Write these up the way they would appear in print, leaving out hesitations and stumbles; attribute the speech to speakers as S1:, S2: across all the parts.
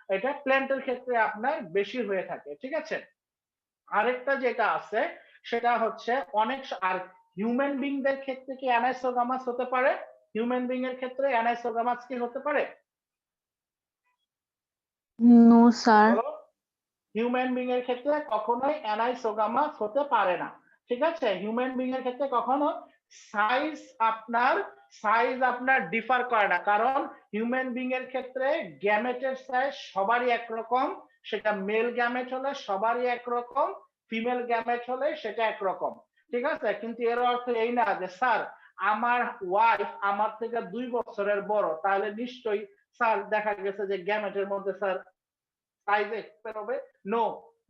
S1: এটা প্ল্যান্টের ক্ষেত্রে আপনার বেশি হয়ে থাকে, ঠিক আছে? আরেকটা যেটা আছে সেটা হচ্ছে আর হিউম্যান বিংদের ক্ষেত্রে কি অ্যানাইসোগামাস হতে পারে? হিউম্যান বিং এর ক্ষেত্রে অ্যানাইসোগামাস কি হতে পারে?
S2: No sir.
S1: বলো। হিউম্যান বিং এর ক্ষেত্রে কখনোই অ্যানাইসোগামাস হতে পারে না, ঠিক আছে? হিউম্যান বিং এর ক্ষেত্রে কখনো সাইজ আপনার ডিফার করে না, কারণ হিউম্যান বিং এর ক্ষেত্রে গ্যামেটের সাইজ সবারই একরকম। সেটা মেল গ্যামেট হলে সবারই একরকম, ফিমেল গ্যামেট হলে সেটা একরকম, ঠিক আছে? কিন্তু এর অর্থ এই না যে স্যার আমার ওয়াইফ আমার থেকে 2 বছরের বড়, তাহলে নিশ্চয়ই স্যার দেখা গেছে যে গ্যামেটের মধ্যে স্যার সাইজ এক্সপের হবে। নো,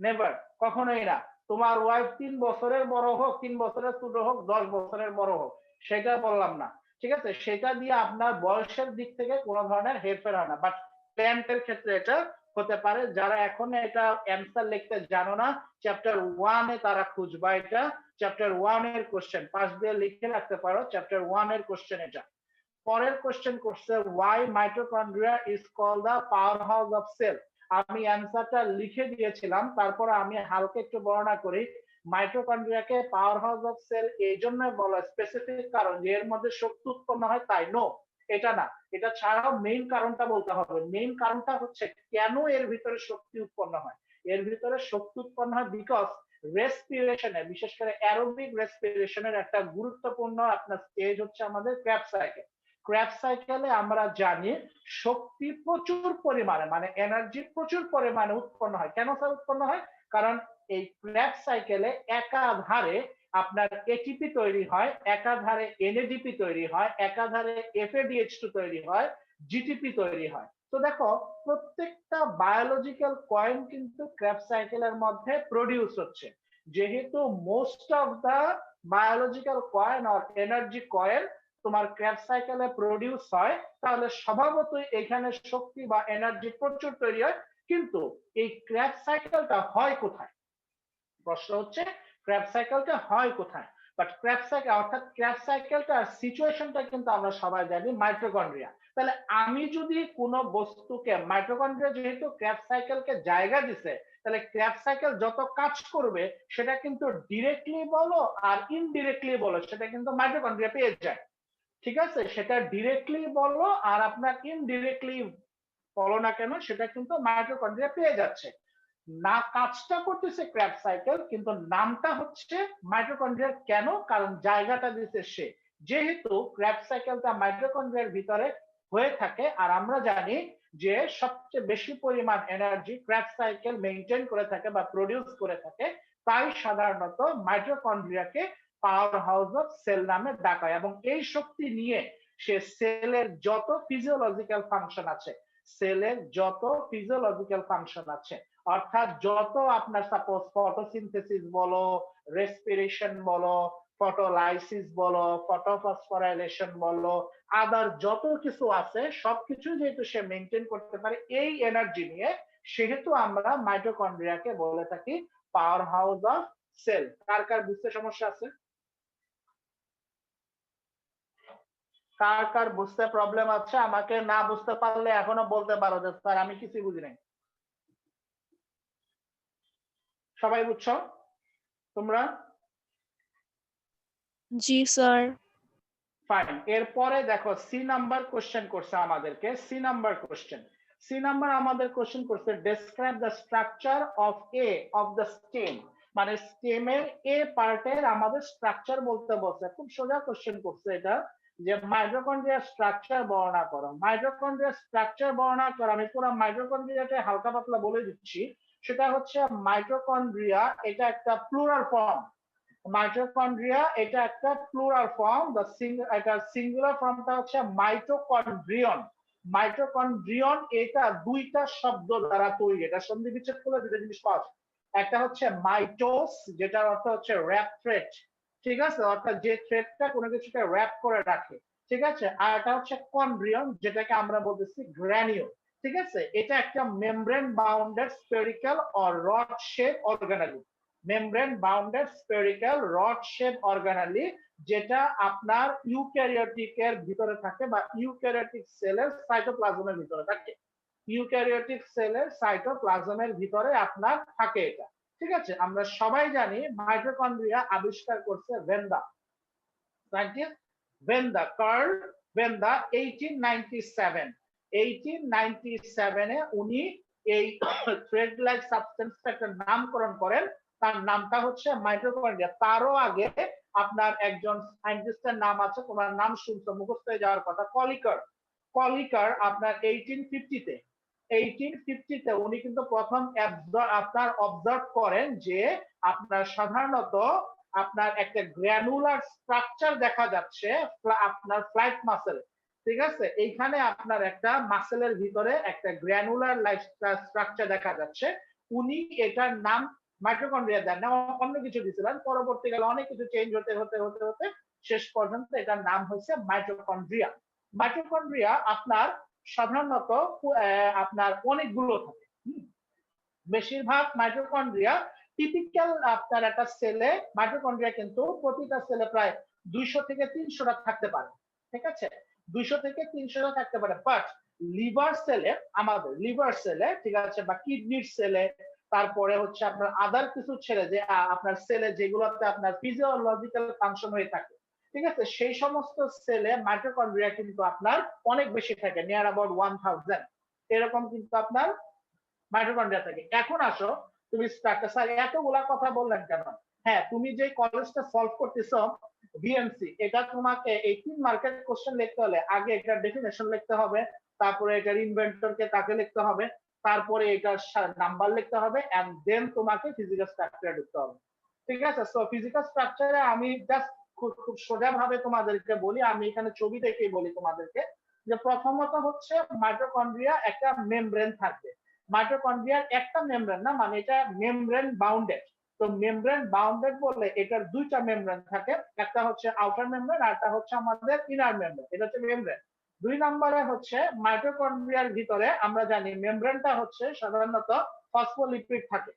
S1: নেভার, কখনোই না। তোমার ওয়াইফ 3 বছরের বড় হোক, 3 বছরের ছোট হোক, 10 বছরের বড় হোক, সেটা বললাম না, ঠিক আছে? সেটা দিয়ে আপনার বয়সের দিক থেকে কোনো ধরনের হেরফের হয় না, বাট প্ল্যান্টের ক্ষেত্রে এটা হতে পারে। যারা এখন এটা অ্যান্সার লিখতে জানো না, চ্যাপ্টার 1-এ তারা খুঁজবা এটা। চ্যাপ্টার 1-এর কোশ্চেন পাশ দিয়ে লিখে রাখতে পারো, চ্যাপ্টার 1-এর কোশ্চেন এটা। পরের কোশ্চেন করছে why mitochondria is called the power house of cell. আমি অ্যান্সারটা লিখে দিয়েছিলাম, তারপর আমি হালকা একটু বর্ণনা করি। মাইটোকন্ড্রিয়াকে পাওয়ার হাউস অফ সেল এই জন্য বলা, স্পেসিফিক কারণ যে এর মধ্যে শক্তি উৎপন্ন হয় তাই? নো, এটা না। এটা ছাড়াও মেইন কারণটা বলতে হবে। মেইন কারণটা হচ্ছে কেন এর ভিতরে শক্তি উৎপন্ন হয়। এর ভিতরে শক্তি উৎপন্ন হয় বিকজ রেসপিরেশনে, বিশেষ করে অ্যারোবিক রেসপিরেশনের একটা গুরুত্বপূর্ণ আপনার স্টেজ হচ্ছে আমাদের ক্র্যাব সাইকেল। ক্র্যাব সাইকেলে আমরা জানি শক্তি প্রচুর পরিমাণে, মানে এনার্জি প্রচুর পরিমাণে উৎপন্ন হয়। কেন স্যার উৎপন্ন হয়? কারণ এই ক্র্যাব সাইকেলে একাধারে আপনার এটিপি তৈরি হয়, একাধারে এনএডিপি তৈরি হয়, একাধারে এফএডিএইচ2 তৈরি হয়, জিটিপি তৈরি হয়। তো দেখো, প্রত্যেকটা বায়োলজিক্যাল কয়েন কিন্তু ক্র্যাব সাইকেলের মধ্যে প্রডিউস হচ্ছে। যেহেতু most of the biological coin or energy coin তোমার ক্র্যাব সাইকেলে প্রডিউস হয়, তাহলে স্বভাবতই এখানে শক্তি বা এনার্জি প্রচুর তৈরি হয়। কিন্তু এই ক্র্যাব সাইকেলটা হয় কোথায়? প্রশ্ন হচ্ছে ক্র্যাব সাইকেলটা হয় কোথায়? বাট ক্র্যাব সাইকেল অর্থাৎ ক্র্যাব সাইকেলটার সিচুয়েশনটা কিন্তু আমরা সবাই জানি মাইটোকন্ড্রিয়া। তাহলে আমি যদি কোনো বস্তুকে, মাইটোকন্ড্রিয়া যেহেতু ক্র্যাব সাইকেলকে জায়গা দিছে, তাহলে ক্র্যাব সাইকেল যত কাজ করবে সেটা কিন্তু ডিরেক্টলি বলো আর ইনডিরেক্টলি বলো সেটা কিন্তু মাইটোকন্ড্রিয়া পেয়ে যায়, ঠিক আছে? সেটা ডিরেক্টলি বলো আর আপনার ইনডিরেক্টলি বলো না কেন, সেটা কিন্তু মাইটোকন্ড্রিয়া পেয়ে যাচ্ছে। না, কাজটা করতেছে ক্র্যাব সাইকেল, কিন্তু নামটা হচ্ছে মাইটোকন্ড্রিয়ার। কেন? কারণ জায়গাটা দিচ্ছে সে। যেহেতু ক্র্যাব সাইকেলটা মাইটোকন্ড্রিয়ার ভিতরে হয়ে থাকে, আর আমরা জানি যে সবচেয়ে বেশি পরিমাণ এনার্জি ক্র্যাব সাইকেল মেনটেন করে থাকে বা প্রডিউস করে থাকে, তাই সাধারণত মাইটোকন্ড্রিয়াকে পাওয়ার হাউস অফ সেল নামে ডাকা হয়। এবং এই শক্তি নিয়ে সে সেলের যত ফিজিওলজিক্যাল ফাংশন আছে, সেলের যত ফিজিওলজিক্যাল ফাংশন আছে, অর্থাৎ যত আপনার সাপোজ ফটোসিনথেসিস বলো, রেসপিরেশন বলো, ফটোলাইসিস বলো, ফটোফসফোরাইলেশন বলো, আদার যত কিছু আছে সবকিছু যেহেতু সে মেনটেন করতে পারে এই এনার্জি নিয়ে, সেহেতু আমরা মাইটোকন্ড্রিয়াকে বলে থাকি পাওয়ার হাউস অফ সেল। কার কার বুঝতে সমস্যা আছে? কার কার বুঝতে প্রবলেম আছে? আমাকে না বুঝতে পারলে এখনো বলতে পারো যে স্যার আমি কিছুই বুঝি নাই। সবাই বুঝছো তোমরা?
S2: জি স্যার।
S1: ফাইন। এরপরে দেখো সি নাম্বার কোশ্চেন করছে আমাদেরকে। সি নাম্বার আমাদের কোশ্চেন করছে describe the structure of the stem. মানে স্টেমের এ পার্টের আমাদের স্ট্রাকচার বলতে বলছে। খুব সোজা কোশ্চেন করছে এটা, যে মাইটোকন্ড্রিয়ার স্ট্রাকচার বর্ণনা করো। মাইটোকন্ড্রিয়ার স্ট্রাকচার বর্ণনা করো, আমি পুরো মাইটোকন্ড্রিয়াটা হালকা পাতলা বলে দিচ্ছি। সেটা হচ্ছে মাইটোকন্ড্রিয়া এটা একটা প্লুরাল ফর্ম। মাইটোকন্ড্রিয়া এটা একটা প্লুরাল ফর্ম। এটা সিঙ্গুলার ফর্মটা হচ্ছে মাইটোকন্ড্রিয়ন। মাইটোকন্ড্রিয়ন এটা দুইটা শব্দ দ্বারা তৈরি। এটা সন্ধি বিচ্ছেদ করলে দুটো জিনিস পাওয়া যায়। একটা হচ্ছে মাইটোস, যেটার অর্থ হচ্ছে র্যাপ থ্রেড, ঠিক আছে? অর্থাৎ যে থ্রেডটা কোনো কিছুকে র্যাপ করে রাখে, ঠিক আছে? আর এটা হচ্ছে কন্ড্রিয়ন, যেটাকে আমরা বলতেছি গ্র্যানিউল, ঠিক আছে? এটা একটা membrane bounded spherical or rod shape organelle. Membrane bounded spherical rod shape organelle, যেটা আপনার ইউক্যারিওটিকের ভিতরে থাকে বা ইউক্যারিওটিক সেলের সাইটোপ্লাজমের ভিতরে থাকে। ইউক্যারিওটিক সেলের সাইটোপ্লাজমের ভিতরে আপনার থাকে এটা। ঠিক আছে, আমরা সবাই জানি মাইটোকন্ড্রিয়া আবিষ্কার করছে ভেন্দা, সায়েন্টিস্ট ভেন্দা, কার্ল ভেন্দা 1897 এ উনি এই থ্রেড লাইক সাবস্টেন্সটা একটা নামকরণ করেন, তার নামটা হচ্ছে মাইটোকন্ড্রিয়া। তারও আগে আপনার একজন সায়েন্টিস্টের নাম আছে, তোমার নাম শুনছো, মুখস্থ হয়ে যাওয়ার কথা, কলিকার। কলিকার আপনার 1850-তে উনি কিন্তু প্রথম আপনার অবজার্ভ করেন যে আপনার সাধারণত আপনার একটা গ্র্যানুলার স্ট্রাকচার দেখা যাচ্ছে আপনার ফ্লাইট মাসেল। ঠিক আছে, এইখানে আপনার একটা মাসেলের ভিতরে একটা গ্র্যানুলার স্ট্রাকচার দেখা যাচ্ছে। উনি এটার নাম মাইটোকন্ড্রিয়া দেন না, অন্য কিছু দিয়েছিলেন। পরবর্তীকালে অনেক কিছু চেঞ্জ হতে হতে হতে হতে শেষ পর্যন্ত এটার নাম হয়েছে মাইটোকন্ড্রিয়া। মাইটোকন্ড্রিয়া আপনার সাধারণত আপনার অনেকগুলো থাকে। বেশিরভাগ মাইটোকন্ড্রিয়া টিপিক্যাল আপনার একটা সেলে মাইটোকন্ড্রিয়া কিন্তু প্রতিটা সেলে প্রায় 200 থেকে 300টা থাকতে পারে। ঠিক আছে, 200 থেকে 300টা থাকতে পারে। বাট লিভার সেলে, আমাদের লিভার সেলে, ঠিক আছে, বা কিডনির সেলে, তারপরে হচ্ছে আপনার আদার কিছু ছেলে যে আপনার সেলে যেগুলোতে আপনার ফিজিওলজিক্যাল ফাংশন হয়ে থাকে, ঠিক আছে, সেই সমস্ত সেলে মাইটোকন্ড্রিয়া কিন্তু আপনার অনেক বেশি থাকে, নিয়ার অ্যাবাউট 1000 এরকম কিন্তু আপনার মাইটোকন্ড্রিয়া থাকে। এখন আসো তুমি স্ট্রাকচার, স্যার এতগুলা কথা বললেন কেন? হ্যাঁ, তুমি যে কলেজটা সলভ করতেছো বিএমসি, এটা তোমাকে 18 মার্কের কোশ্চেন লিখতে হলে আগে এটার ডেফিনেশন লিখতে হবে, তারপরে এটার ইনভেন্টরকে তাকে লিখতে হবে, তারপরে এটার নাম্বার লিখতে হবে, এন্ড দেন তোমাকে ফিজিক্যাল স্ট্রাকচারে ঢুকতে হবে। ঠিক আছে, সো ফিজিক্যাল স্ট্রাকচারে আমি জাস্ট খুব সোজা ভাবে তোমাদেরকে বলি, আমি এখানে ছবি দেখেই বলি তোমাদেরকে, যে প্রথমত হচ্ছে মাইটোকন্ড্রিয়া একটা মেমব্রেন থাকবে। মাইটোকন্ড্রিয়ার একটা মেমব্রেন না, মানে এটা মেমব্রেন বাউন্ডেড। তো মেমব্রেন বাউন্ডেড বললে এটার দুইটা মেমব্রেন থাকে, একটা হচ্ছে আউটার মেমব্রেন আর একটা হচ্ছে আমাদের ইনার মেমব্রেন, এটা হচ্ছে মেমব্রেন। 2 নম্বরে হচ্ছে মাইটোকন্ড্রিয়ার ভিতরে আমরা জানি মেমব্রেনটা হচ্ছে সাধারণত ফসফোলিপিড থাকে।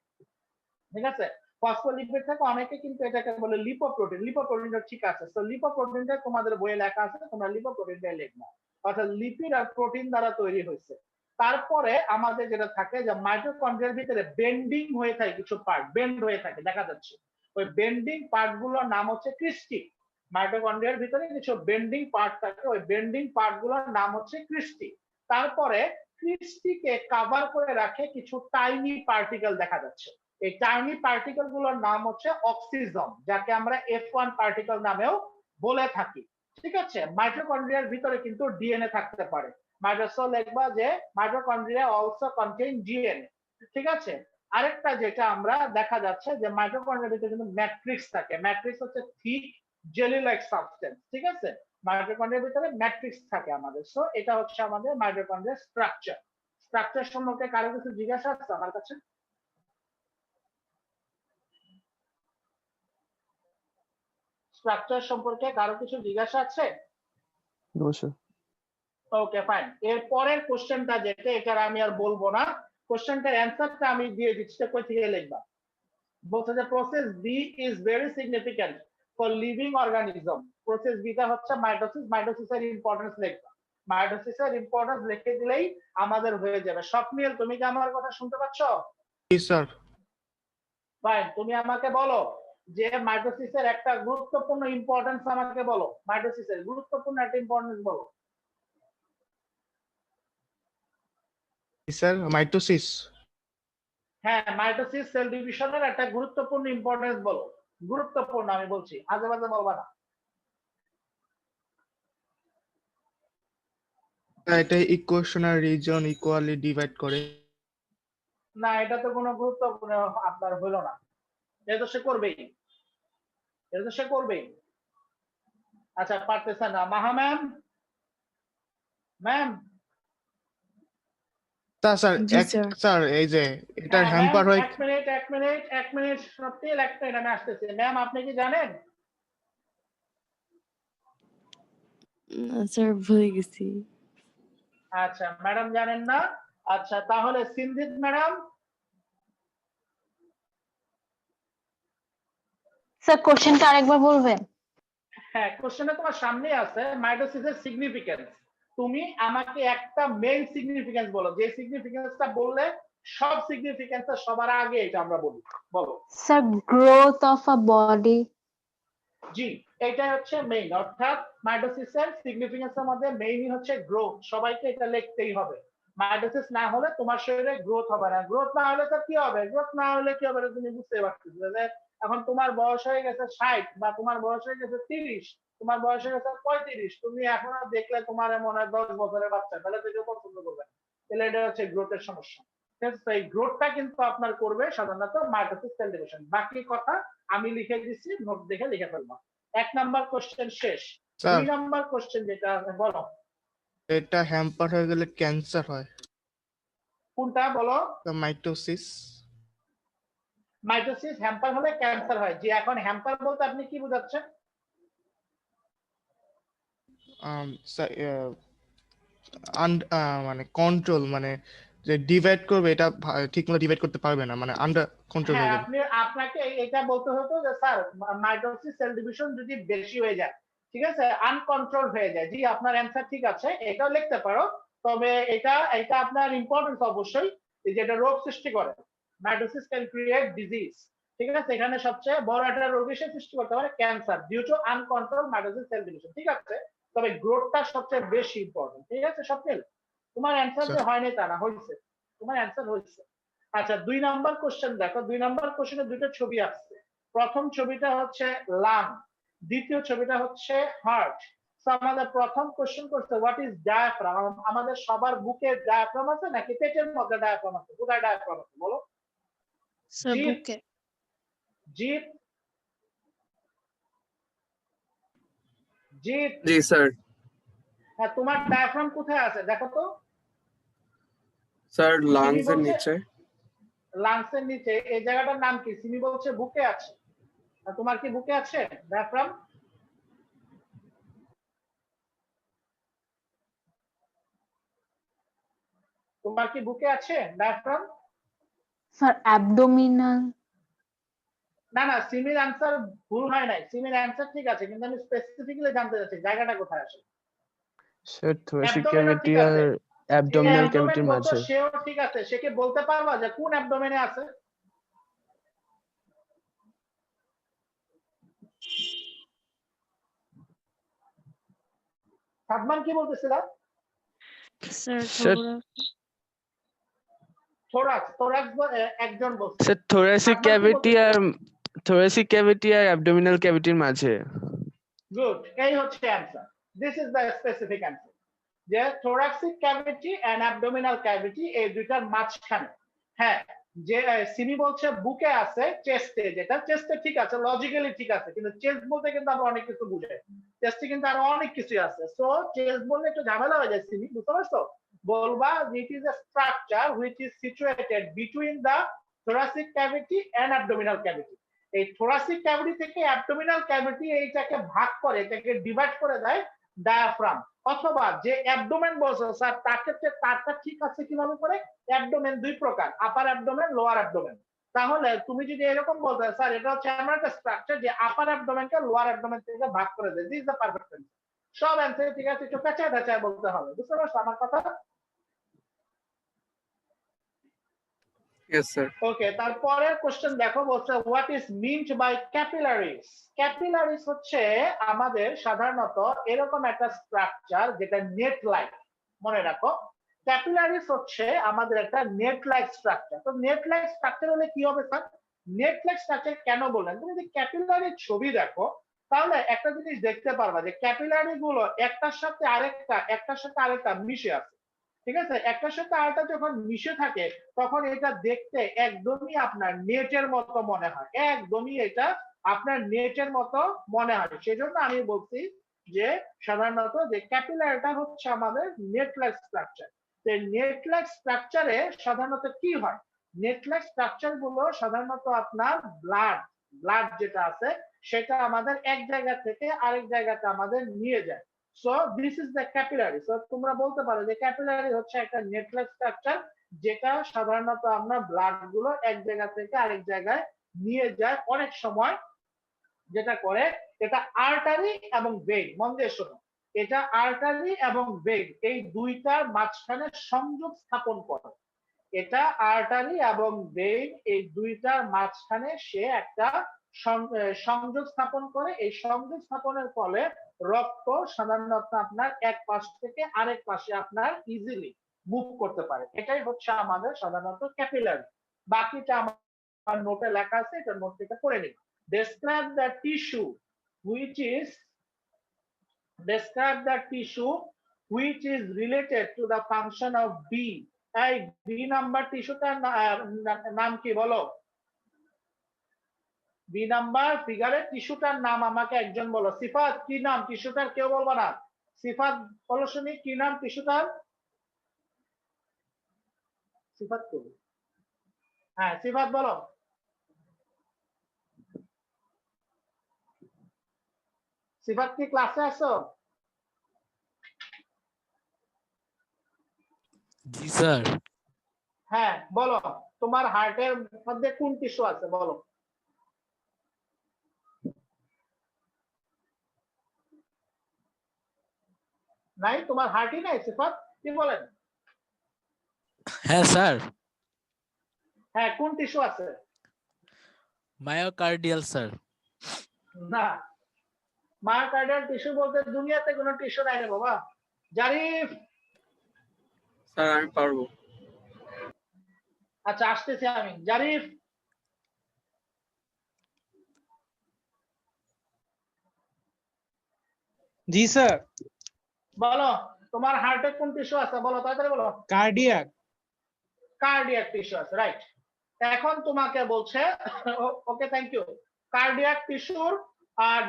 S1: ঠিক আছে, ফসফোলিপিড থাকে, অনেকে কিন্তু এটাকে বলে লিপোপ্রোটিন। লিপোপ্রোটিনটা ঠিক আছে, তো লিপোপ্রোটিনটা তোমাদের বইয়ে লেখা আছে, তোমরা লিপোপ্রোটিনটাই লিখবা, অর্থাৎ লিপিড আর প্রোটিন দ্বারা তৈরি হয়েছে। তারপরে আমাদের যেটা থাকে যে মাইটোকন্ড্রিয়ার ভিতরে বেন্ডিং হয়ে থাকে, কিছু পার্ট বেন্ড হয়ে থাকে দেখা যাচ্ছে, ওই বেন্ডিং পার্ট গুলোর নাম হচ্ছে ক্রিস্টি। মাইটোকন্ড্রিয়ার ভিতরে কিছু বেন্ডিং পার্ট থাকে, ওই বেন্ডিং পার্ট গুলোর নাম হচ্ছে ক্রিস্টি। তারপরে ক্রিস্টিকে কভার করে রাখে কিছু টাইনি পার্টিকেল দেখা যাচ্ছে, এই টাইনি পার্টিকেল গুলোর নাম হচ্ছে অক্সিজম, যাকে আমরা F1 পার্টিকেল নামেও বলে থাকি। ঠিক আছে, মাইটোকন্ড্রিয়ার ভিতরে কিন্তু ডিএনএ থাকতে পারে। মাইটোসোল লিখবা যে মাইটোকন্ড্রিয়া অলসো কন্টেইন ডিএনএ। ঠিক আছে, আরেকটা যেটা আমরা দেখা যাচ্ছে যে মাইটোকন্ড্রিয়ার ভিতরে কিন্তু ম্যাট্রিক্স থাকে। ম্যাট্রিক্স হচ্ছে থিক জেলি লাইক সাবস্টেন্স। ঠিক আছে, মাইটোকন্ড্রিয়ার ভিতরে ম্যাট্রিক্স থাকে আমাদের। সো এটা হচ্ছে আমাদের মাইটোকন্ড্রিয়ার স্ট্রাকচার। স্ট্রাকচার সম্পর্কে কারো কিছু জিজ্ঞাসা আছে আমার কাছে? স্ট্রাকচার সম্পর্কে কারো কিছু জিজ্ঞাসা আছে? ওকে ফাইন, এর পরের কোশ্চেনটা যেটা, এটা আমি আর বলবো না, কোশ্চেনটার অ্যান্সারটা আমি দিয়ে দিচ্ছি, কই থেকে লিখবা। বলছে যে process B is very significant for living organism. Process বিটা হচ্ছে মাইটোসিস। মাইটোসিসের ইম্পর্টেন্স লিখবা, মাইটোসিসের ইম্পর্টেন্স লিখে দিলেই আমাদের হয়ে যাবে। স্বপ্নিল, তুমি কি আমার কথা শুনতে পাচ্ছ?
S3: জি স্যার।
S1: ফাইন, তুমি আমাকে বলো যে মাইটোসিসের একটা গুরুত্বপূর্ণ ইম্পর্টেন্স আমাকে বলো, মাইটোসিসের গুরুত্বপূর্ণ একটা ইম্পর্টেন্স বলো।
S3: Sir mitosis.
S1: হ্যাঁ, মাইটোসিস সেল ডিভিশনের একটা গুরুত্বপূর্ণ ইম্পর্টেন্স বলো। গুরুত্বপূর্ণ আমি বলছি, আজে বাজে বলবা না।
S3: এটা ইকুয়েশন আর রিজন ইকুয়ালি ডিভাইড করে।
S1: না, এটা তো কোনো গুরুত্বপূর্ণ আপনার হলো না, এটা তো সে করবেই, এটা তো সে করবেই। আচ্ছা, পারতেছে না মাহা ম্যাম? ম্যাম
S3: স্যার এই যে এটার হ্যাম্পার হয়।
S1: এক মিনিট সত্যি একটা এখানে আসতেছে। ম্যাম আপনি কি জানেন?
S2: স্যার ভুলে গেছি।
S1: আচ্ছা, ম্যাডাম জানেন না। আচ্ছা, তাহলে সিনজিৎ ম্যাডাম।
S2: স্যার কোশ্চেনটা আরেকবার বলবেন?
S1: হ্যাঁ, কোশ্চেনটা তোমার সামনে আছে, মাইটোসিসের সিগনিফিকেন্স। তুমি আমাকে একটা মেইন সিগনিফিকেন্স বলো, যে সিগনিফিকেন্সটা বললে সব সিগনিফিকেন্স সবার আগে এটা আমরা বলি, বলো।
S2: Sir, growth of a body.
S1: জি, এটা হচ্ছে মেইন, অর্থাৎ মাইটোসিসের সিগনিফিকেন্সের মধ্যে মেইনই হচ্ছে গ্রোথ। সবাইকে এটা লিখতেই হবে। মাইটোসিস না হলে তোমার শরীরে গ্রোথ হবে না। গ্রোথ না হলে তো কি হবে? গ্রোথ না হলে কি হবে তুমি বুঝতে পারতেছো যে এখন তোমার বয়স হয়ে গেছে 60 বা তোমার বয়স হয়ে গেছে 30, তোমার বয়স হয়ে গেছে 35, তুমি এখন আর দেখলে তোমার মনে হয় 10 বছরের বাচ্চা, তাহলে তো কেউ পছন্দ করবে না। তাহলে এটা হচ্ছে গ্রোথের সমস্যা। ঠিক আছে, তো এই গ্রোথটা কিন্তু আপনার করবে সাধারণত মাইটোসিস সেল ডিভিশন। বাকি কথা আমি লিখে দিচ্ছি, নোট দেখে লিখে ফেলবো। 1 নাম্বার কোশ্চেন শেষ।
S3: স্যার
S1: 2 নাম্বার কোশ্চেন যেটা আছে বলো।
S3: এটা হ্যাম্পার হয়ে গেলে ক্যান্সার হয়।
S1: কোনটা বলো?
S3: মাইটোসিস।
S1: মাইটোসিস হ্যাম্পার হলে ক্যান্সার হয়। জি, এখন হ্যাম্পার বলতে আপনি কি বোঝাচ্ছেন?
S3: মানে কন্ট্রোল, মানে যে ডিভাইড করবে এটা ঠিকমতো ডিভাইড করতে পারবে না, মানে আন্ডার কন্ট্রোল
S1: হ্যাঁ,
S3: হয়ে যাবে।
S1: আপনাকে এটা বলতে হতো যে স্যার মাইটোসিস সেল ডিভিশন যদি বেশি হয়ে যায়, ঠিক আছে, আনকন্ট্রোল হয়ে যায়। জি, আপনার অ্যান্সার ঠিক আছে, এটাও লিখতে পারো। তবে এটা এটা আপনার ইম্পর্টেন্স অবশ্যই, যে এটা রোগ সৃষ্টি করে। মাইটোসিস ক্যান ক্রিয়েট ডিজিজ, ঠিক আছে। এখানে সবচেয়ে বড় একটা রোগ এসে সৃষ্টি করতে পারে cancer due to uncontrol mitosis cell division, ঠিক আছে। তবে গ্রোথটা সবচেয়ে বেশি ইম্পর্টেন্ট, ঠিক আছে স্বপ্নিল। তোমার অ্যান্সার যে হয়নি তা না, হয়েছে, তোমার অ্যান্সার হয়েছে। আচ্ছা, 2 নাম্বার কোশ্চেন দেখো। 2 নাম্বার কোশ্চেনে দুটো ছবি আসছে। প্রথম ছবিটা হচ্ছে লাং, দ্বিতীয় ছবিটা হচ্ছে হার্ট। তো আমাদের প্রথম কোশ্চেন করছে হোয়াট ইজ ডায়াফ্রাম। আমাদের সবার বুকে ডায়াফ্রাম আছে নাকি পেটের মধ্যে ডায়াফ্রাম আছে? কোথায় ডায়াফ্রাম আছে বলো?
S2: Sir,
S1: জিভ,
S2: buke.
S1: জিভ, জিভ।
S4: জি স্যার।
S1: হ্যাঁ, তোমার ডায়াফ্রাম কোথায় আছে দেখো তো।
S4: স্যার
S1: সিমি
S4: লাংস এর
S1: বলছে
S4: নিচে।
S1: লাংসের নিচে। এই জায়গাটার নাম কি? সিমি বলছে বুকে আছে। আর তোমার কি বুকে আছে ডায়াফ্রাম? তোমার কি বুকে আছে ডায়াফ্রাম?
S2: Sir, abdominal.
S1: না না, সিমির অ্যান্সার ভুল হয় নাই। সিমির অ্যান্সার ঠিক আছে, কিন্তু আমি স্পেসিফিক্যালি জানতে চাচ্ছি জায়গাটা কোথায় আসে।
S5: স্যার থোরাসিক
S1: অ্যাবডোমেনও ঠিক
S5: ক্যাভিটি আর
S1: আছে,
S5: অ্যাবডোমিনাল
S1: অ্যাবডোমেন
S5: ক্যাভিটির
S1: বলতো
S5: মাঝে।
S1: সেও ঠিক আছে। সে কি বলতে পারবা যে কোন অ্যাবডোমেনে আছে? সাদমান কি বলতেছিল?
S2: Sir,
S5: Sir,
S1: থোরাক্স, থোরাক্স একজন বলছে।
S5: স্যার থোরাসিক
S1: সাদমান কি
S5: ক্যাভিটি
S1: বলতেছিল?
S5: আর অ্যাবডোমিনাল ক্যাভিটির মাঝে।
S1: গুড, এই হচ্ছে answer. This is the specific answer, যে থোরাক্সিক ক্যাভিটি এন্ড অ্যাবডোমিনাল ক্যাভিটি এই দুইটার মাঝখানে। হ্যাঁ, যে সিমি বলছে বুকে আছে, চেস্টে, যেটা চেস্টে ঠিক আছে, লজিক্যালি ঠিক আছে, কিন্তু চেস্ট বলতে কিন্তু আমরা অনেক কিছু বুঝাই। চেস্টে কিন্তু আরো অনেক কিছু আছে। সো চেস্ট বললে একটু ঝামেলা হয়ে যায় সিমি, বুঝতে পারছো? বলবা it is a structure which is situated between the thoracic cavity and abdominal cavity. এই থোরাসিক ক্যাভিটি থেকে অ্যাবডোমিনাল ক্যাভিটি এইটাকে ভাগ করে, এটাকে ডিভাইড করে দেয় ডায়াফ্রাম। অথবা যে অ্যাবডোমেন বলছে স্যার, তারটা ঠিক আছে কিভাবে করে? অ্যাবডোমেন দুই প্রকার, আপার অ্যাবডোমেন, লোয়ার অ্যাবডোমেন। তাহলে তুমি যদি এরকম বলতে স্যার এটা হচ্ছে এমন একটা স্ট্রাকচার যে আপার অ্যাবডোমেনকে লোয়ার অ্যাবডোমেন থেকে ভাগ করে দেয়, this is the perfect answer. সব অ্যান্সার ঠিক আছে, একটু পেঁচায় পেঁচায় বলতে হবে, বুঝতে পারছো আমার কথা?
S4: Yes sir.
S1: ওকে, তারপরের কোশ্চেন দেখো, বলছে what is meant by capillaries. Capillaries হচ্ছে আমাদের সাধারণত এরকম একটা স্ট্রাকচার যেটা নেট লাইক, মনে রাখো। ক্যাপিলারিস হচ্ছে আমাদের একটা নেট লাইক স্ট্রাকচার। তো নেট লাইক স্ট্রাকচার হলে কি হবে স্যার? নেট লাইক স্ট্রাকচার কেন বললেন? তুমি যদি ক্যাপিলারির ছবি দেখো তাহলে একটা জিনিস দেখতে পারবা যে ক্যাপিলারি গুলো একটার সাথে আরেকটা মিশে আছে, ঠিক আছে। একটার সাথে আরেকটা যখন মিশে থাকে তখন এটা দেখতে একদমই আপনার নেটের মতো মনে হয়, একদমই এটা আপনার নেটের মতো মনে হয়। সেজন্য আমি বলছি যে সাধারণত যে ক্যাপিলারিটা হচ্ছে আমাদের net like structure. Net like স্ট্রাকচারে সাধারণত কি হয়? নেট লাইক স্ট্রাকচার গুলো সাধারণত আপনার ব্লাড যেটা আছে সেটা আমাদের এক জায়গা থেকে আরেক জায়গাতে আমাদের নিয়ে যায়। So this is the capillary. So তোমরা বলতে পারো যে ক্যাপিলারি হচ্ছে একটা নেটওয়ার্ক স্ট্রাকচার যেটা সাধারণত আমরা ব্লাড গুলো এক জায়গা থেকে আরেক জায়গায় নিয়ে যায়। অনেক সময় যেটা করে এটা আর্টারি এবং ভেইন, মন দিয়ে শোনো, এটা আর্টারি এবং ভেইন এই দুইটার মাঝখানে সংযোগ স্থাপন করে। এটা আর্টারি এবং ভেইন এই দুইটার মাঝখানে সে একটা সংযোগ স্থাপন করে। এই সংযোগ স্থাপনের ফলে রক্ত সাধারণত আপনার এক পাশ থেকে আরেক পাশে আপনার ইজিলি মুভ করতে পারে। এটাই হচ্ছে আমাদের সাধারণত ক্যাপিলারি। বাকিটা আমার নোটে লেখা আছে, এটা নোট থেকে পড়ে নিন। Describe the tissue which is related to the function of B. এই বি নাম্বার টিস্যুটার নাম কি বলো? বি নাম্বার ফিগারের টিস্যুটার নাম আমাকে একজন বলো। সিফাত কি নাম টিস্যুটার? কেউ বলবো না। সিফাত বলো শুনি কি নাম টিস্যুটার? সিফাত কি? হ্যাঁ সিফাত বলো। সিফাত কি ক্লাসে আছো?
S6: জি স্যার।
S1: হ্যাঁ বলো, তোমার হার্টের মধ্যে কোন টিস্যু আছে বলো? নাই, তোমার হার্টই নাই সিফাত, কি বলেন?
S6: হ্যাঁ স্যার,
S1: হ্যাঁ কোন টিস্যু আছে?
S6: Myocardial sir.
S1: না, মায়োকার্ডিয়াল টিস্যু বলতে দুনিয়াতে কোনো টিস্যু নাই রে বাবা। জারিফ।
S4: স্যার আমি পারবো।
S1: আচ্ছা আসতেছি আমি। জারিফ
S7: জি স্যার।
S1: বলো, তোমার হার্টে কোন টিস্যু আছে বলো, তাড়াতাড়ি বলো।
S7: কার্ডিয়াক।
S1: কার্ডিয়াক টিস্যু আছে, রাইট। এখন তোমাকে বলছে, ওকে থ্যাংক ইউ, কার্ডিয়াক টিস্যুর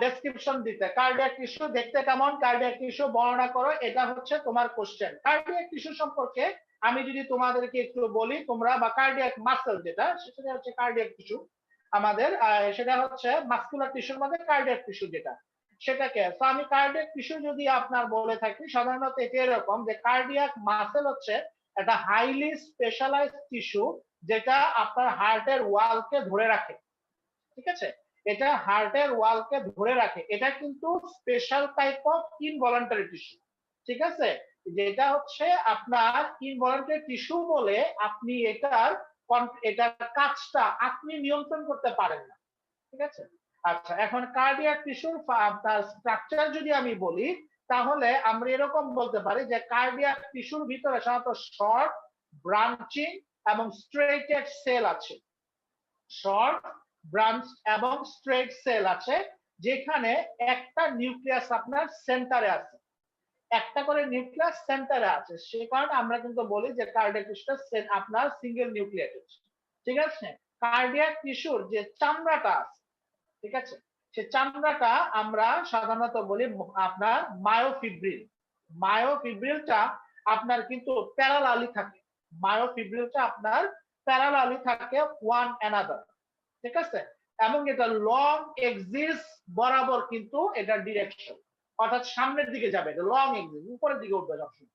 S1: ডেসক্রিপশন দিতে। কার্ডিয়াক টিস্যু দেখতে কেমন, কার্ডিয়াক টিস্যু বর্ণনা করো, এটা হচ্ছে তোমার কোশ্চেন। কার্ডিয়াক টিস্যু সম্পর্কে আমি যদি তোমাদেরকে একটু বলি, তোমরা বা কার্ডিয়াক মাসেল যেটা, সেটা হচ্ছে কার্ডিয়াক টিস্যু আমাদের, সেটা হচ্ছে মাসকুলার টিস্যুর মধ্যে কার্ডিয়াক টিস্যু যেটা, সেটাকে। তো আমি কার্ডিয়াক টিস্যু যদি আপনার বলে থাকি, সাধারণত এটা এরকম যে কার্ডিয়াক মাসেল হচ্ছে একটা হাইলি স্পেশালাইজড টিস্যু যেটা আপনার হার্টের ওয়ালকে ধরে রাখে। ঠিক আছে, এটা হার্টের ওয়ালকে ধরে রাখে। এটা কিন্তু special type of involuntary tissue. ঠিক আছে, যেটা হচ্ছে আপনার ইনভলান্টারি টিস্যু বলে আপনি এটার কাজটা আপনি নিয়ন্ত্রণ করতে পারেন না। ঠিক আছে, আচ্ছা এখন কার্ডিয়াক টিস্যুর আপনার স্ট্রাকচার যদি আমি বলি, তাহলে আমরা এরকম বলতে পারি যে কার্ডিয়াক টিস্যুর ভিতরে সাধারণত শর্ট, ব্রাঞ্চিং এবং স্ট্রেটেড সেল আছে। শর্ট, ব্রাঞ্চ এবং স্ট্রেট সেল আছে, যেখানে একটা নিউক্লিয়াস আপনার সেন্টারে আছে, একটা করে নিউক্লিয়াস সেন্টারে আছে। সে কারণে আমরা কিন্তু বলি যে কার্ডিয়াক টিস্যুটা আপনার সিঙ্গেল নিউক্লিয়েটেড। ঠিক আছে, কার্ডিয়াক টিস্যুর যে চামড়াটা আছে, ঠিক আছে, সে চামড়াটা আমরা সাধারণত বলি আপনার মায়োফিব্রিল। মায়োফিব্রিলটা আপনার কিন্তু প্যারালালি থাকে। মায়োফিব্রিলটা আপনার প্যারালালি থাকে ওয়ান অ্যানাদার। ঠিক আছে, এবং এটা লং এক্সিস বরাবর কিন্তু এটা ডিরেকশন, অর্থাৎ সামনের দিকে যাবে। এটা লং এক্সিস, উপরের দিকে উঠবে সবসময়।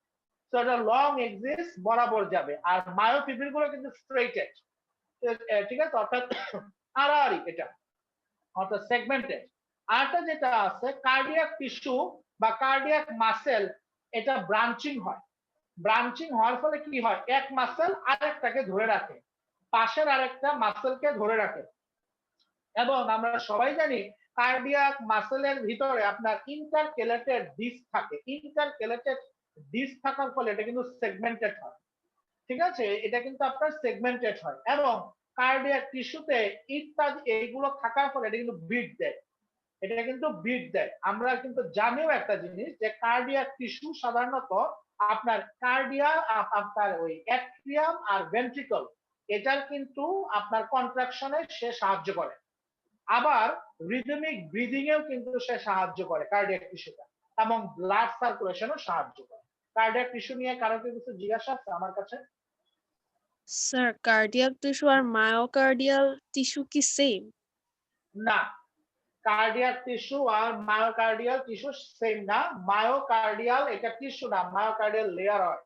S1: তো এটা লং এক্সিস বরাবর যাবে। আর মায়োফিব্রিল গুলো কিন্তু স্ট্রেটেড। ঠিক আছে, অর্থাৎ আড়াআড়ি এটা, অর্থাৎ সেগমেন্টেড। আরেকটা যেটা আছে কার্ডিয়াক টিস্যু বা কার্ডিয়াক মাসেল, এটা ব্রাঞ্চিং হয়। ব্রাঞ্চিং হওয়ার ফলে কি হয়, এক মাসেল আরেকটাকে ধরে রাখে, পাশের আরেকটা মাসেলকে ধরে রাখে। এবং আমরা সবাই জানি কার্ডিয়াক মাসেলের ভিতরে আপনার ইন্টারকেলেটেড ডিস্ক থাকে। ইন্টারকেলেটেড ডিস্ক থাকার ফলে এটা কিন্তু সেগমেন্টেড হয়। ঠিক আছে, এটা কিন্তু আপনার সেগমেন্টেড হয়। এবং কার্ডিয়াক টিস্যুতে ইত্যাদি এইগুলো থাকার ফলে এটা কিন্তু বিট দেয়। এটা কিন্তু বিট দেয়। আমরা কিন্তু জানিও একটা জিনিস যে কার্ডিয়াক টিস্যু সাধারণত আপনার আপনার ওই অ্যাট্রিয়াম আর ভেন্ট্রিকল, এটার কিন্তু আপনার কন্ট্রাকশনে সে সাহায্য করে। আবার রিদমিক ব্রিদিং এও কিন্তু সে সাহায্য করে কার্ডিয়াক টিস্যুটা, এবং ব্লাড সার্কুলেশনও সাহায্য করে। কার্ডিয়াক টিস্যু নিয়ে কারো কিছু জিজ্ঞাসা আছে আমার কাছে?
S2: স্যার কার্ডিয়াক টিস্যু আর মায়োকার্ডিয়াল টিস্যু কি সেম?
S1: না, কার্ডিয়াক টিস্যু আর মায়োকার্ডিয়াল টিস্যু সেম না। মায়োকার্ডিয়াল এটা টিস্যু না, মায়োকার্ডিয়াল লেয়ার হয়।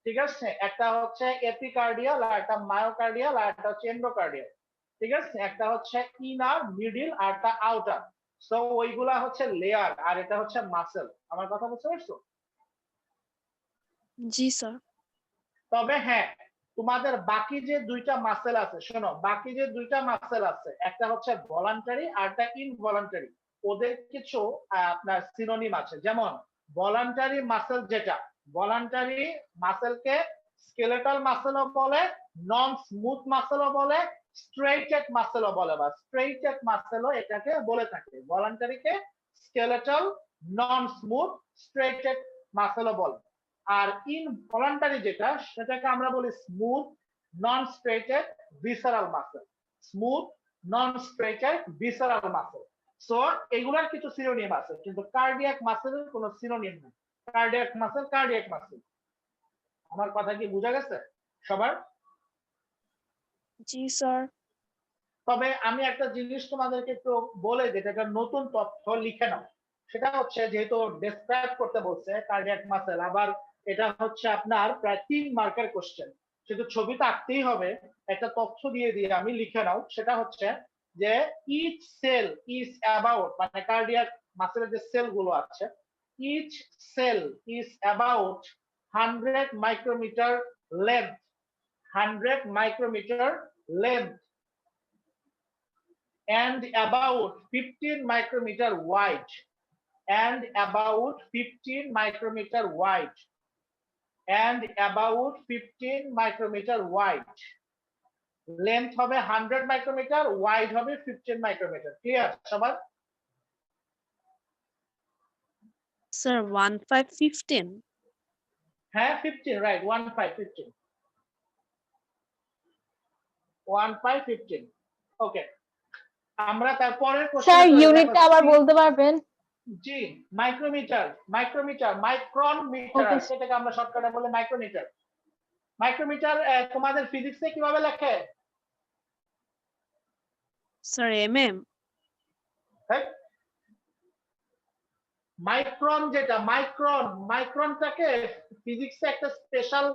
S1: ঠিক আছে, একটা হচ্ছে এপিকার্ডিয়াল আর একটা মায়োকার্ডিয়াল আর একটা হচ্ছে এন্ডোকার্ডিয়াল। ঠিক আছে, একটা হচ্ছে ইনার, মিডিল আর একটা আউটার। সো ওইগুলা হচ্ছে লেয়ার আর এটা হচ্ছে মাসেল। আমার কথা বুঝতে পারছো?
S2: জি স্যার।
S1: তবে হ্যাঁ, তোমাদের বাকি যে দুইটা মাসেল আছে, শোনো, বাকি যে দুইটা মাসেল আছে, একটা হচ্ছে ভলান্টারি আর একটা ইনভলান্টারি। ওদের কিছু আপনার সিনোনিম আছে, যেমন ভলান্টারি মাসেল, যেটা ভলান্টারি মাসেলকে স্কেলেটাল মাসেলও বলে, নন স্মুথ মাসেলও বলে, স্ট্রেইটেড মাসেলও বলে, বা স্ট্রেইটেড মাসেলও এটাকে বলে থাকে। ভলান্টারিকে স্কেলেটাল, নন স্মুথ, স্ট্রেইটেড মাসেলও বলে। আর ইনভলান্টারি যেটা, সেটাকে আমরা বলি স্মুথ, নন স্ট্রেটেড, ভিসারাল মাসেল। স্মুথ, নন স্ট্রেটেড, ভিসারাল মাসেল। সো এগুলার কিছু সিনোনিম আছে, কিন্তু কার্ডিয়াক মাসেলের কোনো সিনোনিম নেই। Cardiac muscle cardiac muscle. আমার কথা কি বোঝা গেছে সবার?
S2: জি স্যার।
S1: তবে আমি একটা জিনিস তোমাদেরকে একটু বলে দিই, এটা একটা নতুন তথ্য, লিখে নাও। সেটা হচ্ছে, যেহেতু ডেসক্রাইব করতে বলছে কার্ডিয়াক মাসেল, আবার এটা হচ্ছে আপনার প্রায় 3 মার্কের কোশ্চেন, শুধু ছবিটা আঁকতেই হবে। একটা তথ্য দিয়ে দিয়ে আমি, লিখে নাও। সেটা হচ্ছে যে ইচ সেল ইজ অ্যাবাউট, মানে কার্ডিয়াক মাসেলের যে সেল গুলো আছে, each cell is about 100 micrometer length, 100 micrometer length, and about 15 micrometer wide, and about 15 micrometer wide, and about 15 micrometer wide. Length হবে 100 micrometer, wide হবে 15 micrometer. Clear সবার?
S2: Sir 1515।
S1: হ্যাঁ 15, right, 1515, 1515. ওকে, আমরা তারপরের
S7: স্যার
S1: কোশ্চেনে
S7: ইউনিটটা আবার বলতে পারবেন?
S1: জি, micrometre, micrometre, micron metre,
S7: Okay.
S1: সেটাকে আমরা শর্টকাটে বলে মাইক্রোমিটার। মাইক্রোমিটার তোমাদের ফিজিক্সে কিভাবে লেখে?
S2: Sir MM.
S1: মাইক্রন, যেটা মাইক্রন, মাইক্রনটাকে ফিজিক্সে একটা স্পেশাল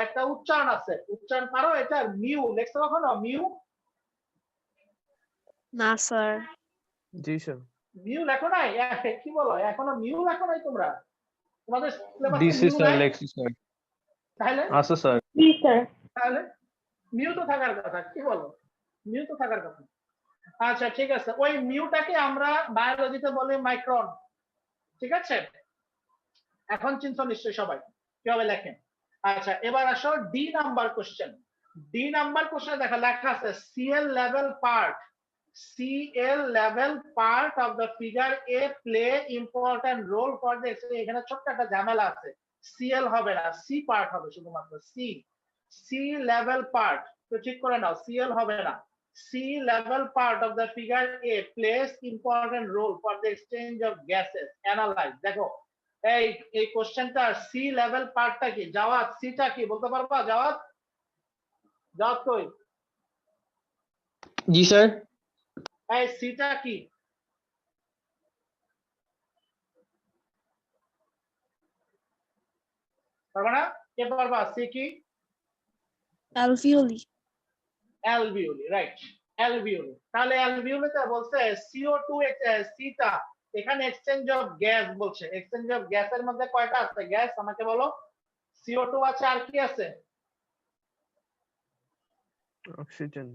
S1: একটা উচ্চারণ আছে, উচ্চারণ পারো এটা? মিউ লেখছো কখনো? মিউ?
S2: না স্যার।
S5: জি স্যার।
S1: মিউ লেখো নাই? কি বলো, এখনো মিউ লেখো নাই তোমরা? তোমাদের সিলেবাসে
S8: ডিসি
S1: মিউ
S8: স্যার
S1: নাই?
S8: লেখছি স্যার।
S1: তাহলে
S8: আছে স্যার।
S7: জি স্যার।
S1: তাহলে মিউ তো থাকার কথা, কি বলো? মিউ তো থাকার কথা। আচ্ছা ঠিক আছে, ওই মিউটাকে আমরা বায়োলজিতে বলি মাইক্রন। ঠিক আছে, এখন চিন্তা নিশ্চয়ই সবাই কিভাবে লেখেন। আচ্ছা এবার আসো D number question. D number কোশ্চেনে দেখা লেখা আছে CL level part, CL level part of the figure A play important role for the, এখানে ছোট্ট একটা ঝামেলা আছে, CL হবে না, C part হবে শুধুমাত্র, C level part, তো ঠিক করে নাও, CL হবে না। C level part of the figure A plays important role for the exchange of gases. Analyze, দেখো এই কোশ্চেনটা C level পার্টটা কি? জাওয়াদ, সিটা কি বলতে পারবা? জাওয়াদ, জাওয়াদ কই?
S8: জি স্যার।
S1: এই সিটা কি? পারবা না? কে পারবা? সি কি?
S2: অ্যালভিওলি।
S1: Alveoli, right, alveoli. তাহলে অ্যালভিওলিতে বলছে CO2, সিটা এখানে এক্সচেঞ্জ অফ গ্যাস বলছে। এক্সচেঞ্জ অফ গ্যাসের মধ্যে কয়টা আছে গ্যাস আমাকে বলো? CO2 আছে, আর কি আছে?
S5: অক্সিজেন।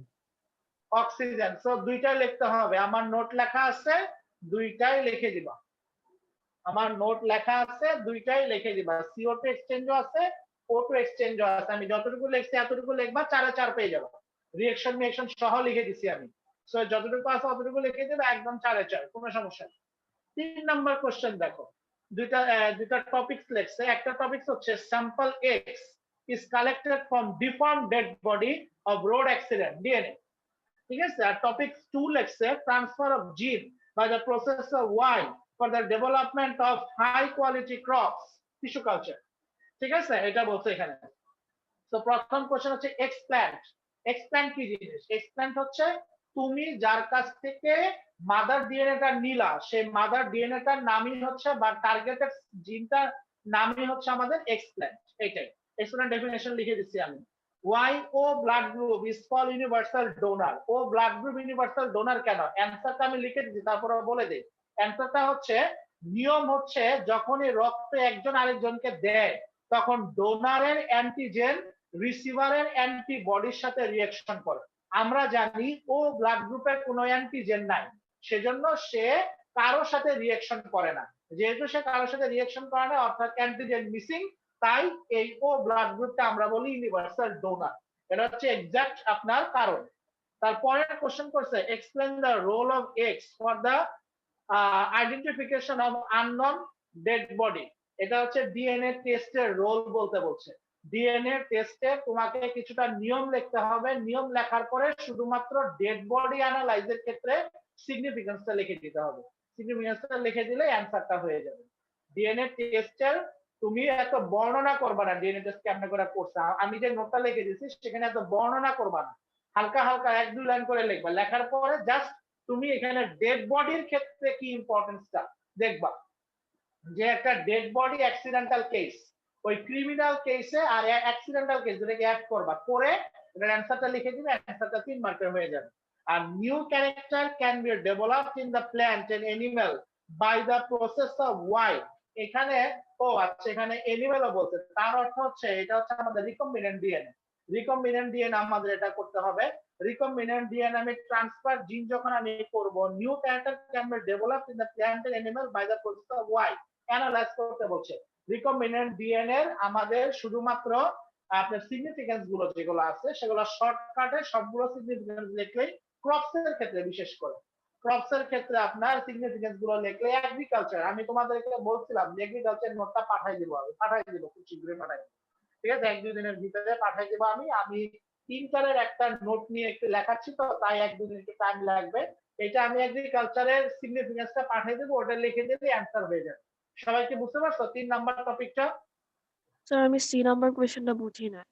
S1: অক্সিজেন। সো দুইটাই লিখতে হবে, আমার নোট লেখা আছে, দুইটাই লিখে দিবা। আমার নোট লেখা আছে, দুইটাই লিখে দিবা। CO2 এক্সচেঞ্জও আছে, O2 এক্সচেঞ্জও আছে। আমি যতটুকু লিখছি এতটুকু লিখবা, 4-4 পেয়ে যাবে। রিঅ্যাকশন সহ লিখে দিছি আমি। সো যতটুকু আছে ততটুকু লিখে দিবা, একদম 4-4, কোনো সমস্যা নেই। 3 নাম্বার কোশ্চেন দেখো, দুইটা টপিকস লিখছে। একটা টপিকস হচ্ছে sample X is collected from deformed dead body of road accident, DNA। ঠিক আছে, আর টপিক 2 লিখছে ট্রান্সফার অফ জিন by the process of Y for the development of high quality crops, tissue culture। ঠিক আছে, এটা বলছে এখানে। তো প্রথম কোশ্চেন হচ্ছে এক্সপ্ল্যান্ট। এক্সপ্ল্যান্ট কি জিনিস? এক্সপ্ল্যান্ট হচ্ছে তুমি যার কাছ থেকে মাদার ডিএনএটা নিলা, সেই মাদার ডিএনএটার নামই হচ্ছে, বা টার্গেটেড জিনটার নামই হচ্ছে আমাদের এক্সপ্ল্যান্ট। এইটাই এক্সপ্ল্যান্ট ডেফিনেশন লিখে দিচ্ছি আমি। Why O blood group is called universal donor? O blood group universal donor কেন? অ্যানসারটা আমি লিখে দিচ্ছি, তারপরে বলে দিই। অ্যানসারটা হচ্ছে, নিয়ম হচ্ছে যখনই রক্ত একজন আরেকজনকে দেয় তখন ডোনারের অ্যান্টিজেন রিসিভারের অ্যান্টিবডির সাথে রিঅ্যাকশন করে। আমরা জানি ও ব্লাড গ্রুপের কোনো অ্যান্টিজেন নাই, সেজন্য সে কারোর সাথে রিঅ্যাকশন করে না। যেহেতু সে কারোর সাথে রিঅ্যাকশন করে না, অর্থাৎ অ্যান্টিজেন মিসিং, তাই এই ও ব্লাড গ্রুপটা আমরা বলি ইউনিভার্সাল ডোনার। এটা হচ্ছে এক্সাক্ট আপনার কারণ। তারপরের কোশ্চেন করছে, explain the role of X for the identification of unknown dead body. এটা হচ্ছে ডিএনএ টেস্টের রোল বলতে বলছে। ডিএনএ টেস্টে তোমাকে কিছুটা নিয়ম লিখতে হবে, নিয়ম লেখার পরে শুধুমাত্র ডেড বডি অ্যানালাইজের ক্ষেত্রে সিগনিফিকেন্সটা লিখে দিতে হবে। সিগনিফিকেন্সটা লিখে দিলে অ্যানসারটা হয়ে যাবে। ডিএনএ টেস্টের তুমি এত বর্ণনা করবা না, ডিএনএ টেস্ট কেমনে করে করছে। আমি যে নোটটা লিখে দিয়েছি সেখানে এত বর্ণনা করবা না, হালকা হালকা 1-2 লাইন করে লিখবা। লেখার পরে জাস্ট তুমি এখানে ডেড বডির ক্ষেত্রে কি ইম্পর্টেন্সটা দেখবা, যে একটা ডেড বডি অ্যাক্সিডেন্টাল কেস, ওই ক্রিমিনাল কেসে আর অ্যাক্সিডেন্টাল কেস দুটোকে অ্যাড করবা, করে এটার অ্যানসারটা লিখে দিবে, অ্যানসারটা 3 মার্কের হয়ে যাবে। আর new character can be developed in the plant and animal by the process of Y. এখানে আচ্ছা, এখানে অ্যানিমালও বলছে, তার অর্থ হচ্ছে এটা হচ্ছে আমাদের রিকম্বিনেন্ট ডিএনএ। রিকম্বিনেন্ট ডিএনএ আমাদের এটা করতে হবে। রিকম্বিনেন্ট ডিএনএ আমি ট্রান্সফার জিন যখন আমি করব, new character can be developed in the plant and animal by the process of Y. Analyze করতে বলছে। রিকম্বিনেন্ট ডিএনএ আমাদের শুধুমাত্র আপনার সিগনিফিকেন্স গুলো যেগুলো আছে সেগুলো শর্টকাটে সবগুলো সিগনিফিকেন্স লিখলেই, ক্রপস এর ক্ষেত্রে বিশেষ করে ক্রপস এর ক্ষেত্রে আপনার সিগনিফিকেন্স গুলো লিখলে, এগ্রিকালচার আমি তোমাদেরকে বলছিলাম যে এগ্রিকালচার নোটটা পাঠাই দিব, খুব শীঘ্রই পাঠাই দিব। ঠিক আছে, 1-2 দিনের ভিতরে পাঠাই দিব। আমি 3-4 একটা নোট নিয়ে একটু লেখাচ্ছি, তো তাই 1-2 দিন একটু টাইম লাগবে। এটা আমি এগ্রিকালচারের সিগনিফিকেন্সটা পাঠাই দেবো, ওটা লিখে দিলে অ্যান্সার হয়ে যাবে। সবাইকে বুঝতে পারছো 3 নাম্বার টপিকটা?
S2: স্যার আমি সি নাম্বার কোয়েশ্চেনটা বুঝি না।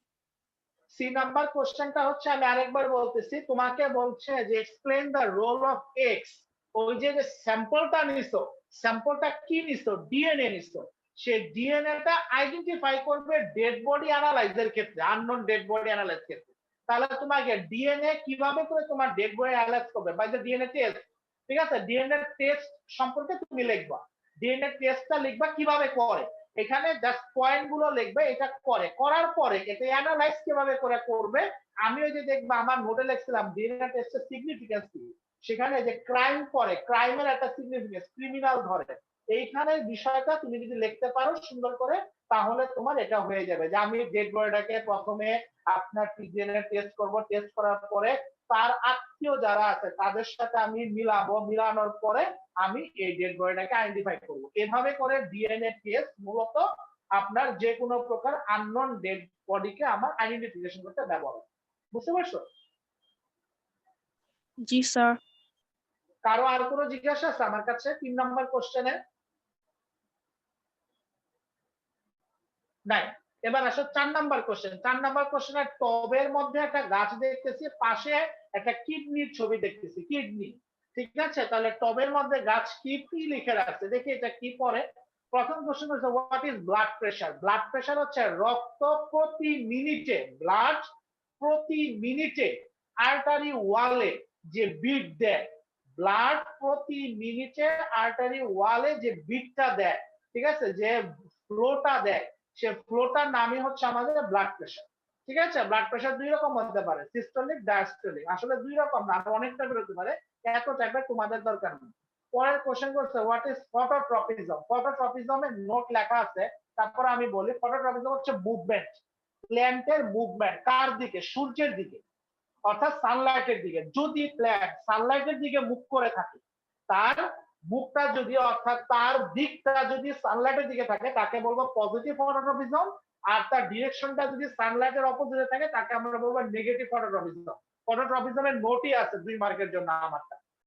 S1: সি নাম্বার কোশ্চেনটা হচ্ছে, আমি আরেকবার বলতেছি, তোমাকে বলছে যে explain the role of X. ওই যে স্যাম্পলটা নিছো, স্যাম্পলটা কি নিছো? ডিএনএ নিছো। সে ডিএনএটা আইডেন্টিফাই করবে ডেড বডি অ্যানালাইজের ক্ষেত্রে, আননোন ডেড বডি অ্যানালাইজ ক্ষেত্রে। তাহলে তোমাকে ডিএনএ কিভাবে করে তোমার ডেড বডি অ্যানালাইজ করবে, বাই দ্য ডিএনএ টেস্ট। ঠিক আছে, ডিএনএ টেস্ট সম্পর্কে তুমি লিখবা, ডিএনএ টেস্টটা লিখবা কিভাবে করে, এখানে জাস্ট পয়েন্ট গুলো লিখবে, এটা করে, করার পরে এটা অ্যানালাইজ কিভাবে করে করবে। আমি ওই যে দেখবা আমার নোটে লিখছিলাম ডিএনএ টেস্টের সিগনিফিকেন্স কি, সেখানে যে ক্রাইম করে, ক্রাইমের একটা সিগনিফিকেন্স, ক্রিমিনাল ধরে, এইখানে বিষয়টা তুমি যদি লিখতে পারো সুন্দর করে, তাহলে তোমার এটা হয়ে যাবে যে আমি ডেড বডিটাকে প্রথমে আপনার ডিএনএ টেস্ট করব, টেস্ট করার পরে তার আত্মীয় যারা আছে তাদের সাথে আমি মিলাবো, মিলানোর পরে আমি এই ডেড বডিটাকে আইডেন্টিফাই করব। এভাবে করে ডিএনএ টেস্ট মূলত আপনার যে কোনো প্রকার আননোন ডেড বডিকে আমার আইডেন্টিফিকেশন করতে ব্যবহার। বুঝতে পারছো?
S2: জি স্যার।
S1: কারো আর কোনো জিজ্ঞাসা আছে আমার কাছে 3 নাম্বার কোশ্চেনে? নাই। এবার আসো 4 নাম্বার কোশ্চেন। 4 নাম্বার কোশ্চেনে টবের মধ্যে একটা গাছ দেখতেছি, পাশে একটা কিডনির ছবি দেখতেছি, কিডনি। ঠিক আছে, তাহলে টবের মধ্যে গাছ কি লিখে রাখছে, দেখি এটা কি পড়ে। প্রথম কোশ্চেন হচ্ছে what is blood pressure. Blood pressure হচ্ছে রক্ত প্রতি মিনিটে, ব্লাড প্রতি মিনিটে আর্টারি ওয়ালে যে বিট দেয়, ব্লাড প্রতি মিনিটে আর্টারি ওয়ালে যে বিটটা দেয়, ঠিক আছে, যে ফ্লোটা দেয়, সে ফ্লোটার নামই হচ্ছে আমাদের ব্লাড প্রেসার। ঠিক আছে, ব্লাড প্রেসার 2 রকম হতে পারে, সিস্টোলিক, ডায়াস্টোলিক। আসলে 2 রকম না, অনেকটা বেরোতে পারে, এত টাইপের তোমাদের দরকার নেই। পরের কোশ্চেন করছে হোয়াট ইজ ফটোট্রপিজম। ফটোট্রপিজমের নোট লেখা আছে, তারপর আমি বলি। ফটোট্রপিজম হচ্ছে মুভমেন্ট, প্ল্যান্টের মুভমেন্ট। কার দিকে? সূর্যের দিকে, অর্থাৎ সানলাইটের দিকে। যদি প্ল্যান্ট সানলাইটের দিকে মুখ করে থাকে, তার মুখটা যদি, অর্থাৎ তার দিকটা যদি সানলাইটের দিকে থাকে, তাকে বলবো পজিটিভ ফটোট্রপিজম। আর তার ডিরেকশনটা যদি সানলাইটের অপোজিটে থাকে, তাকে আমরা বলবো নেগেটিভ ফটোট্রপিজম। ফটোট্রপিজমের নোটই আছে 2 মার্কের জন্য আমারটা।